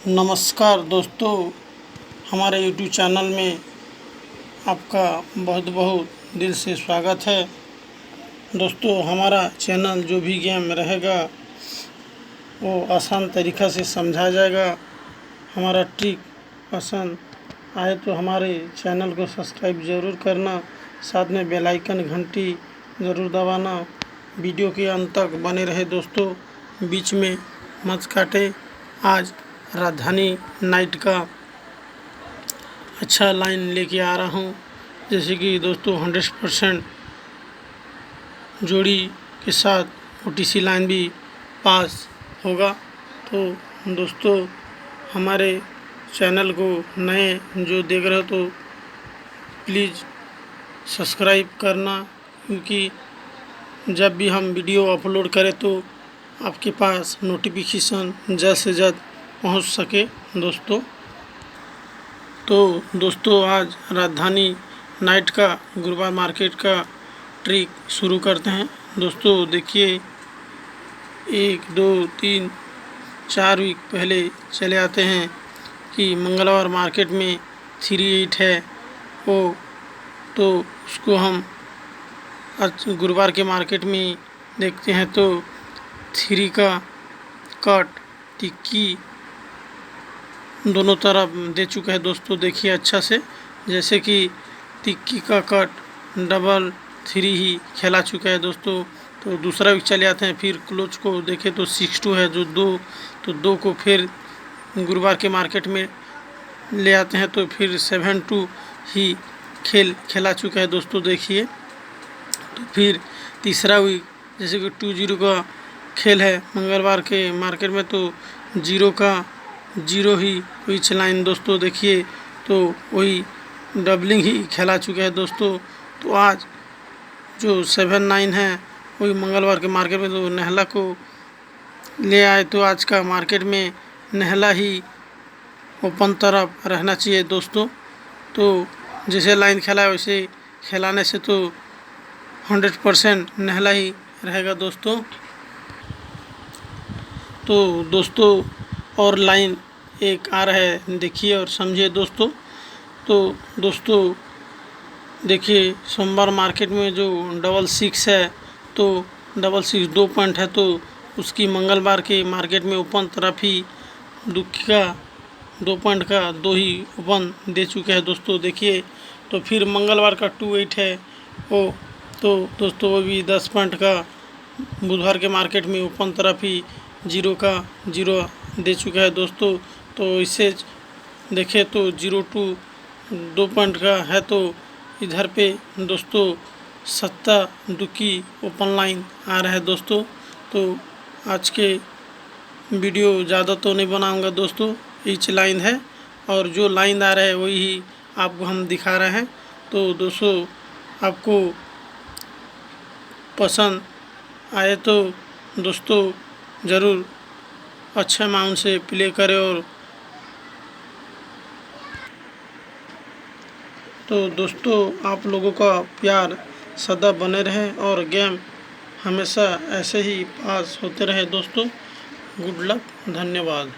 नमस्कार दोस्तों, हमारे YouTube चैनल में आपका बहुत बहुत दिल से स्वागत है। दोस्तों, हमारा चैनल जो भी गेम रहेगा वो आसान तरीक़ा से समझा जाएगा। हमारा ट्रिक पसंद आए तो हमारे चैनल को सब्सक्राइब ज़रूर करना, साथ में बेल आइकन घंटी ज़रूर दबाना। वीडियो के अंत तक बने रहे दोस्तों, बीच में मत काटे। आज राजधानी नाइट का अच्छा लाइन लेके आ रहा हूँ, जैसे कि दोस्तों 100% जोड़ी के साथ OTC लाइन भी पास होगा। तो दोस्तों, हमारे चैनल को नए जो देख रहे हो तो प्लीज़ सब्सक्राइब करना, क्योंकि जब भी हम वीडियो अपलोड करें तो आपके पास नोटिफिकेशन जल्द से जल्द पहुंच सके दोस्तों। तो दोस्तों, आज राजधानी नाइट का गुरुवार मार्केट का ट्रिक शुरू करते हैं। दोस्तों देखिए, 1 2 3 4 वीक पहले चले आते हैं कि मंगलवार मार्केट में 38 है वो, तो उसको हम आज गुरुवार के मार्केट में देखते हैं तो 3 का कट टिक्की दोनों तरफ दे चुका है दोस्तों। देखिए अच्छा से, जैसे कि टिक्की का कट 3 ही खेला चुका है दोस्तों। तो दूसरा वीक चले आते हैं, फिर क्लोज को देखें तो 62 है जो 2, तो 2 को फिर गुरुवार के मार्केट में ले आते हैं तो फिर 7-2 ही खेला चुका है दोस्तों। देखिए, तो फिर तीसरा वीक जैसे कि 20 का खेल है मंगलवार के मार्केट में, तो 0 का 0 ही विच लाइन दोस्तों। देखिए, तो वही डबलिंग ही खेला चुका है दोस्तों। तो आज जो 7-9 है वही मंगलवार के मार्केट में तो नेहला को ले आए, तो आज का मार्केट में नेहला ही ओपन तरफ रहना चाहिए दोस्तों। तो जैसे लाइन खेला है वैसे खिलाने से तो 100% नेहला ही रहेगा दोस्तों। तो दोस्तों, और लाइन एक आ रहा है, देखिए और समझिए दोस्तों। तो दोस्तों देखिए, सोमवार मार्केट में जो 666 है, तो 666 2 पॉइंट है, तो उसकी मंगलवार के मार्केट में ओपन तरफ ही दुखी का 2 पॉइंट का 2 ही ओपन दे चुके हैं दोस्तों। देखिए, तो फिर मंगलवार का 28 है वो, तो दोस्तों वो भी 10 पॉइंट का बुधवार के मार्केट में ओपन तरफ ही 0 का 0 दे चुका है दोस्तों। तो इससे देखें तो 0-2 2 पॉइंट का है, तो इधर पे दोस्तों 7 दुखी ओपन लाइन आ रहा है दोस्तों। तो आज के वीडियो ज़्यादा तो नहीं बनाऊंगा दोस्तों, ईच लाइन है और जो लाइन आ रहा है वही आपको हम दिखा रहे हैं। तो दोस्तों, आपको पसंद आए तो दोस्तों ज़रूर अच्छे अमाउंट से प्ले करें। और तो दोस्तों, आप लोगों का प्यार सदा बने रहे और गेम हमेशा ऐसे ही पास होते रहे दोस्तों। गुड लक, धन्यवाद।